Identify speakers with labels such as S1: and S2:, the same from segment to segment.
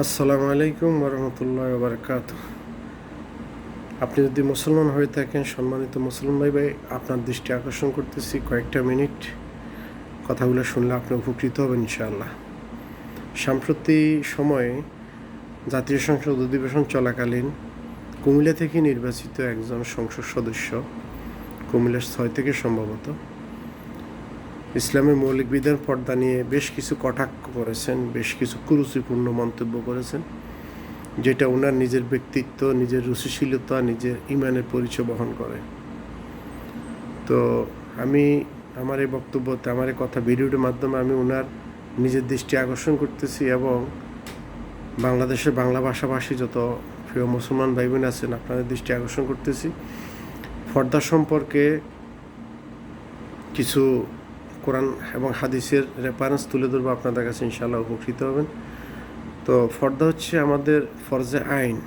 S1: আসসালামু আলাইকুম ওরহমতুল্লাহ বারকাত। আপনি যদি মুসলমান হয়ে থাকেন, সম্মানিত মুসলমান ভাই, আপনার দৃষ্টি আকর্ষণ করতেছি কয়েকটা মিনিট কথাগুলো শুনলে আপনি উপকৃত হবেন ইনশাআল্লাহ। সাম্প্রতি সময়ে জাতীয় সংসদ অধিবেশন চলাকালীন কুমিল্লা থেকে নির্বাচিত একজন সংসদ সদস্য, কুমিল্লার 6 থেকে সম্ভবত, ইসলামের মৌলিক বিধান পর্দা নিয়ে বেশ কিছু কটাক্ষ করেছেন, বেশ কিছু কুরুচিপূর্ণ মন্তব্য করেছেন, যেটা ওনার নিজের ব্যক্তিত্ব, নিজের রুচিশীলতা, নিজের ইমানের পরিচয় বহন করে। তো আমি আমার এই বক্তব্যতে, আমার এই কথা ভিডিওটির মাধ্যমে আমি ওনার নিজের দৃষ্টি আকর্ষণ করতেছি এবং বাংলাদেশের বাংলা ভাষাভাষী যত প্রিয় মুসলমান ভাই বোন আছেন আপনাদের দৃষ্টি আকর্ষণ করতেছি। পর্দা সম্পর্কে কিছু কোরআন এবং হাদিসের রেফারেন্স তুলে ধরবো আপনাদের কাছে, ইনশাআল্লাহ উপকৃত হবেন। তো পর্দা হচ্ছে আমাদের ফরজে আইন,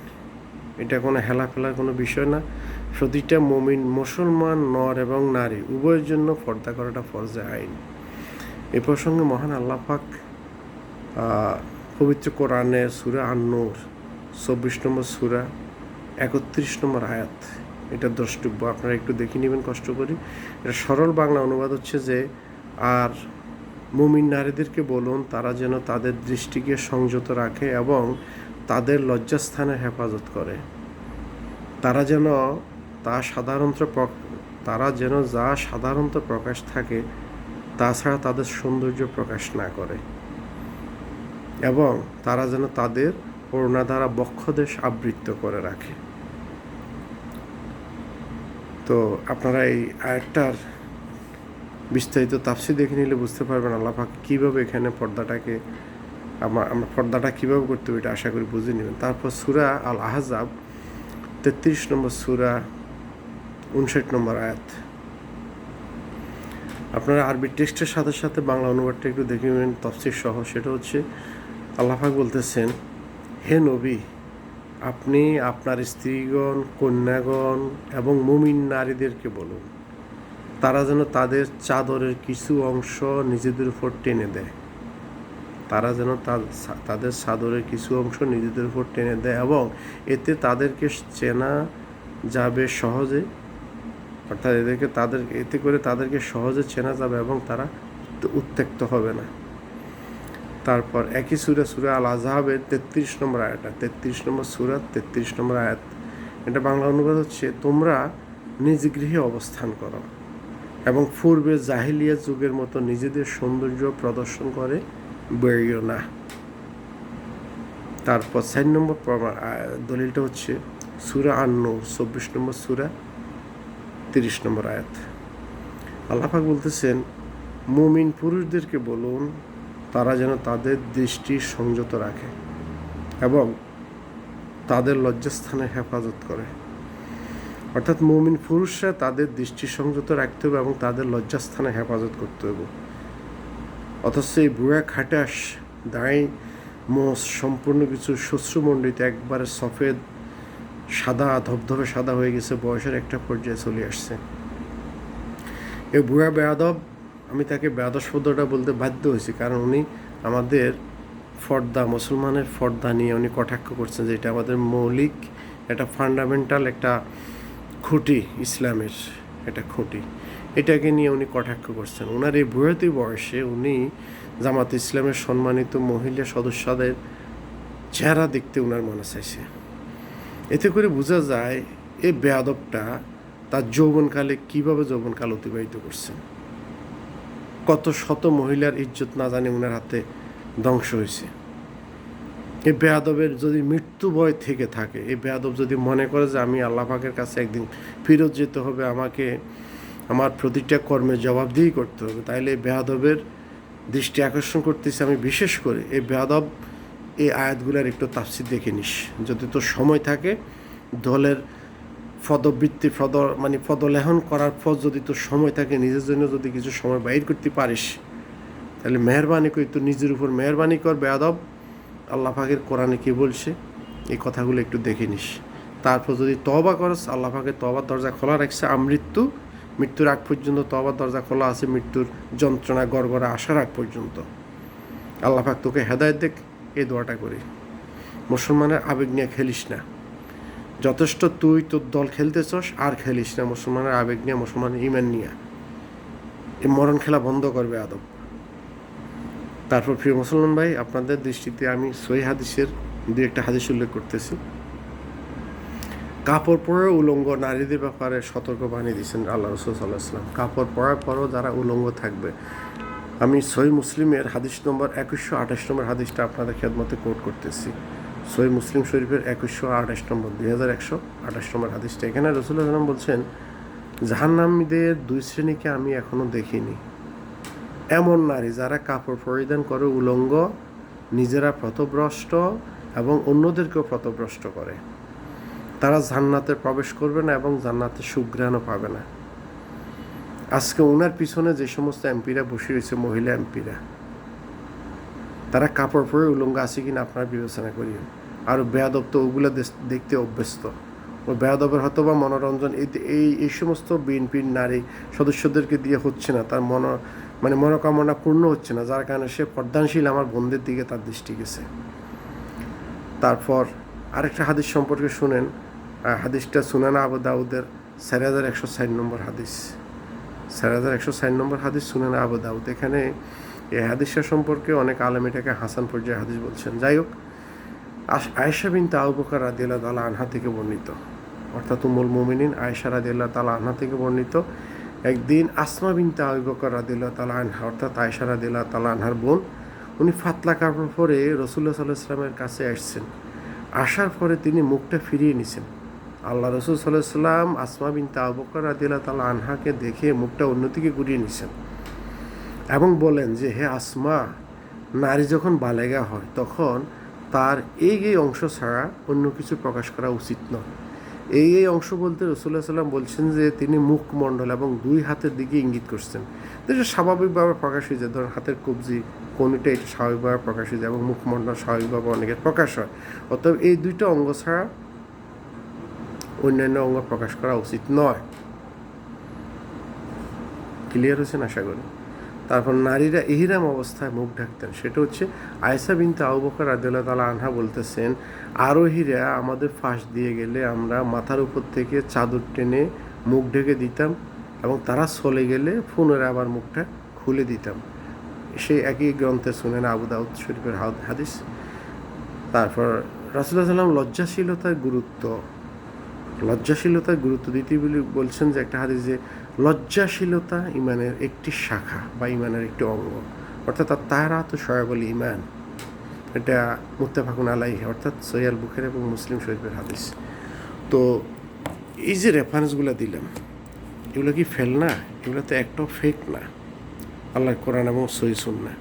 S1: এটা কোনো হেলাফেলার কোনো বিষয় না। প্রতিটা মুমিন, মুসলমান নর এবং নারী উভয়ের জন্য পর্দা করাটা ফরজে আইন। এই প্রসঙ্গে মহান আল্লাহ পাক পবিত্র কোরআনে সূরা আন-নূর 24 নম্বর সূরা 31 নম্বর আয়াত, এটা দ্রষ্টব্য, আপনারা একটু দেখে নেবেন কষ্ট করে। এটা সরল বাংলা অনুবাদ হচ্ছে যে, আর মুমিন নারীদেরকে বলুন তারা যেন তাদের দৃষ্টিকে সংযত রাখে এবং তাদের লজ্জাস্থানের হেফাজত করে। তারা যেন যা সাধারণত প্রকাশ থাকে তাছাড়া তাদের সৌন্দর্য প্রকাশ না করে, এবং তারা যেন তাদের ওড়না দ্বারা বক্ষদেশ আবৃত করে রাখে। তো আপনারা এই আয়াতটার বিস্তারিত তাফসীর দেখে নিলে বুঝতে পারবেন আল্লাহ পাক কীভাবে এখানে আমরা পর্দাটা কীভাবে করতে হবে, এটা আশা করি বুঝে নেবেন। তারপর সূরা আল আহজাব 33 নম্বর সূরা 59 নম্বর আয়াত, আপনারা আরবি টেক্সটের সাথে সাথে বাংলা অনুবাদটা একটু দেখে নেবেন তাফসীর সহ। সেটা হচ্ছে আল্লাহ পাক বলতেছেন, হে নবী, আপনি আপনার স্ত্রীগণ, কন্যাগণ এবং মুমিন নারীদেরকে বলুন তারা যেন তাদের চাদরের কিছু অংশ নিজেদের উপর টেনে দেয়। তারা যেন তাদের চাদরের কিছু অংশ নিজেদের উপর টেনে দেয় এবং এতে তাদেরকে চেনা যাবে সহজে, অর্থাৎ এতে করে তাদেরকে সহজে চেনা যাবে এবং তারা উত্ত্যক্ত হবে না। তারপর একই সূরা আল আহজাবের 33 নম্বর আয়াত, 33 নম্বর সূরা 33 নম্বর আয়াত, এটা বাংলা অনুবাদ হচ্ছে, তোমরা নিজ গৃহে অবস্থান করো এবং পূর্বে জাহিলিয়া যুগের মতো নিজেদের সৌন্দর্য প্রদর্শন করে বেরিও না। তারপর 4 নম্বর দলিলটা হচ্ছে সূরা আন-নূর 24 নম্বর সূরা 30 নম্বর আয়াত। আল্লাহ পাক বলতেছেন, মুমিন পুরুষদেরকে বলুন তারা যেন তাদের দৃষ্টি সংযত রাখে এবং তাদের লজ্জাস্থানের হেফাজত করে। অর্থাৎ মুমিন পুরুষরা তাদের দৃষ্টি সংযত রাখতে হবে এবং তাদের লজ্জাস্থানে হেফাজত করতে হবে। অথচ এই বুড়া খাটাস দাঁড়াই মোষ সম্পূর্ণ কিছু শ্বশ্রুমণ্ডিত একবারে সফেদ সাদা, ধবধবে সাদা হয়ে গেছে, বয়সের একটা পর্যায়ে চলে আসছে। এই বুড়া বেয়াদব, আমি তাকে বেয়াদব শব্দটা বলতে বাধ্য হয়েছি কারণ উনি আমাদের ফর্দা, মুসলমানের ফর্দা নিয়ে উনি কটাক্ষ করছেন, যে এটা আমাদের মৌলিক, একটা ফান্ডামেন্টাল একটা খুঁটি, ইসলামের একটা খুঁটি, এটাকে নিয়ে উনি কটাক্ষ করছেন। ওনার এই বুড়াতি বয়সে উনি জামাত ইসলামের সম্মানিত মহিলা সদস্যদের চেহারা দেখতে ওনার মনে চাইছে। এতে করে বোঝা যায় এই বেয়াদবটা তার যৌবনকালে কীভাবে যৌবনকাল অতিবাহিত করছেন। কত শত মহিলার ইজ্জত না জানি ওনার হাতে ধ্বংস হয়েছে। এই বেয়াদবের যদি মৃত্যু ভয় থেকে থাকে, এই বেয়াদব যদি মনে করে যে আমি আল্লাহ পাকের কাছে একদিন ফেরত যেতে হবে, আমাকে আমার প্রতিটা কর্মের জবাবদিহি করতে হবে, তাইলে এই বেয়াদবের দৃষ্টি আকর্ষণ করতেছি আমি বিশেষ করে এই বেয়াদব এই আয়াতগুলোর একটু তাফসীর দেখে নিস। যদি তোর সময় থাকে, দলের পদলেহন করার পর যদি তোর সময় থাকে, নিজের জন্য যদি কিছু সময় বাইর করতে পারিস, তাহলে মেহরবানি করে তোর নিজের উপর মেহরবানি কর। বেয়াদব, আল্লাহ পাকের কোরআনে কী বলছে এই কথাগুলো একটু দেখে নিস। তারপর যদি তওবা করস, আল্লাহ পাকের তওবার দরজা খোলা রাখছে। মৃত্যুর আগ পর্যন্ত তওবার দরজা খোলা আছে, মৃত্যুর যন্ত্রণা গড়গড়া আসার আগ পর্যন্ত। আল্লাহ পাক তোকে হেদায়েত দেখ, এই দোয়াটা করি। মুসলমানের আবেগ নিয়ে খেলিস না, যথেষ্ট তুই তোর দল খেলতেছস, আর খেলিস না মুসলমানের আবেগ নিয়ে, মুসলমানের ইমান নিয়ে। এই মরণ খেলা বন্ধ করবে আদব। তারপর প্রিয় মুসলমান ভাই, আপনাদের দৃষ্টিতে আমি সহিহ হাদিসের দুই একটা হাদিস উল্লেখ করতেছি। কাপড় পরে উলঙ্গ নারীদের ব্যাপারে সতর্ক বানিয়ে দিয়েছেন আল্লাহ রাসূল সাল্লাল্লাহু আলাইহি ওয়াসাল্লাম। কাপড় পরার পরও যারা উলঙ্গ থাকবে, আমি সহিহ মুসলিমের হাদিস নম্বর 2128 নম্বর হাদিসটা আপনাদের খেদমতে কোট করতেছি। সহিহ মুসলিম শরীফের 2128 নম্বর 2128 নম্বর হাদিসটা। এখানে রাসূলুল্লাহ সাল্লাল্লাহু আলাইহি ওয়াসাল্লাম বলছেন, জাহান্নামীদের দুই শ্রেণীকে আমি এখনো দেখিনি। এমন নারী যারা কাপড় পরিধান করে উলঙ্গ, নিজেরা পথভ্রষ্ট এবং অন্যদেরকেও পথভ্রষ্ট করে, তারা জান্নাতে প্রবেশ করবে না এবং জান্নাতে সুঘ্রাণও পাবে না। আজকে ওনার পিছনে যে সমস্ত এমপিরা বসে রয়েছে, মহিলা এমপিরা, তারা কাপড় পরে উলঙ্গ আছে কিনা আপনারা বিবেচনা করিয়েন। আর বেয়াদব তো ওগুলো দেখতে অভ্যস্ত। ও বেয়াদবের হয়তো বা মনোরঞ্জন এই সমস্ত বিএনপির নারী সদস্যদেরকে দিয়ে হচ্ছে না, তার মনোকামনা পূর্ণ হচ্ছে না, যার কারণে সে পর্দানশীল আমার বোনদের দিকে তার দৃষ্টি গেছে। তারপর আরেকটা হাদিস সম্পর্কে শুনেন। হাদিসটা সুনান আবু দাউদের 4160 নম্বর হাদিস। 4160 নম্বর হাদিস সুনান আবু দাউদ। এখানে এই হাদিসটা সম্পর্কে অনেক আলেম এটাকে হাসান পর্যায়ে হাদিস বলছেন। যাই হোক, আয়েশা বিনতে আবু বকর রাদিয়াল্লাহু তাআলা আনহা থেকে বর্ণিত, অর্থাৎ উম্মুল মুমিনিন আয়েশা রাদিয়াল্লাহু তাআলা আনহা থেকে বর্ণিত, একদিন আসমা বিনতে আবু বকর রাদিয়াল্লাহু তাআলা আনহা, অর্থাৎ আয়েশা রাদিয়াল্লাহু তাআলা আনহার বোন, উনি ফাতলা কাপড় পরে রাসূলুল্লাহ সাল্লাল্লাহু আলাইহি ওয়াসাল্লামের কাছে আসছেন। আসার পরে তিনি মুখটা ফিরিয়ে নিছেন। আল্লাহ রাসূল সাল্লাল্লাহু আলাইহি ওয়াসাল্লাম আসমা বিনতে আবু বকর রাদিয়াল্লাহু তাআলা আনহাকে দেখে মুখটা অন্যদিকে ঘুরিয়ে নিছেন এবং বলেন যে, হে আসমা, নারী যখন বালেগা হয় তখন তার এই অংশ ছাড়া অন্য কিছু প্রকাশ করা উচিত নয়। এই অংশ বলতে রাসূলুল্লাহ সাল্লাম বলছেন যে তিনি মুখমণ্ডল এবং দুই হাতের দিকে ইঙ্গিত করছেন। যেটা স্বাভাবিকভাবে প্রকাশ হয়ে যায়, ধরুন হাতের কবজি কোনটা, এটা স্বাভাবিকভাবে প্রকাশ হয়ে যায় এবং মুখমণ্ডল স্বাভাবিকভাবে অনেকের প্রকাশ হয়। অতএব এই দুইটা অঙ্গ ছাড়া অন্যান্য অঙ্গ প্রকাশ করা উচিত নয়। ক্লিয়ার হয়েছেন আশা করি। তারপর নারীরা ইহরাম অবস্থায় মুখ ঢাকতেন, সেটা হচ্ছে আয়েশা বিনতে আবু বকর রাদিয়াল্লাহু তাআলা আনহা বলতেছেন, আরোহীরা আমাদের ফাঁস দিয়ে গেলে আমরা মাথার উপর থেকে চাদর টেনে মুখ ঢেকে দিতাম এবং তারা চলে গেলে পুনরায় আবার মুখটা খুলে দিতাম। সেই একই গ্রন্থে শুনেন আবু দাউদ শরীফের হাদিস। তারপর রাসূলুল্লাহ সাল্লাম লজ্জাশীলতার গুরুত্ব দিতে বলছেন যে একটা হাদিস, যে লজ্জাশীলতা ইমানের একটি শাখা বা ইমানের একটি অঙ্গ, অর্থাৎ তাহরাতু শুআবুল ঈমান। এটা মুত্তাফাকুন আলাইহি, অর্থাৎ সহিহ বুখারী এবং মুসলিম শরীফের হাদিস। তো এই যে রেফারেন্সগুলো দিলাম, এগুলো কি ফেল না? এগুলো তো একটাও ফেক না, আল্লাহর কোরআন এবং সহিহ সুন্নাহ।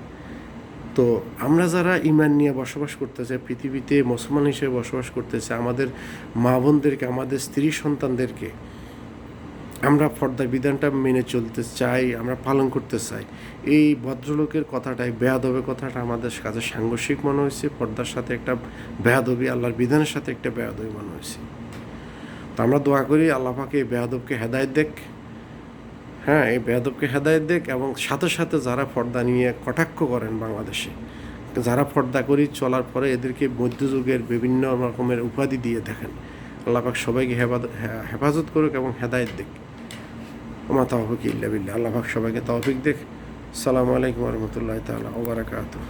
S1: তো আমরা যারা ঈমান নিয়ে বসবাস করতে চাই, পৃথিবীতে মুসলমান হিসেবে বসবাস করতে চাই, আমাদের মা বোনদেরকে, আমাদের স্ত্রী সন্তানদেরকে আমরা পর্দার বিধানটা মেনে চলতে চাই, আমরা পালন করতে চাই। এই ভদ্রলোকের কথাটাই, বেয়াদবের কথাটা আমাদের কাছে সাংঘর্ষিক মনে হয়েছে। পর্দার সাথে একটা বেয়াদবি, আল্লাহর বিধানের সাথে একটা বেয়াদবি মনে হয়েছে। তো আমরা দোয়া করি আল্লাহ পাক এই বেয়াদবকে হেদায়েত দেখ, হ্যাঁ, এই বেয়াদবকে হেদায়েত দেখ, এবং সাথে সাথে যারা পর্দা নিয়ে কটাক্ষ করেন বাংলাদেশে, যারা পর্দা করি চলার পরে এদেরকে মধ্যযুগের বিভিন্ন রকমের উপাধি দিয়ে দেখেন, আল্লাহ পাক সবাইকে হেফাজত করুক এবং হেদায়েত দেখ। ওমা তাওফিক ইল্লা বিল্লাহ। আল্লাহ পাক সবাইকে তৌফিক দেখ। আসসালামু আলাইকুম ওয়া রাহমাতুল্লাহি তাআলা ওয়া বারাকাতুহু।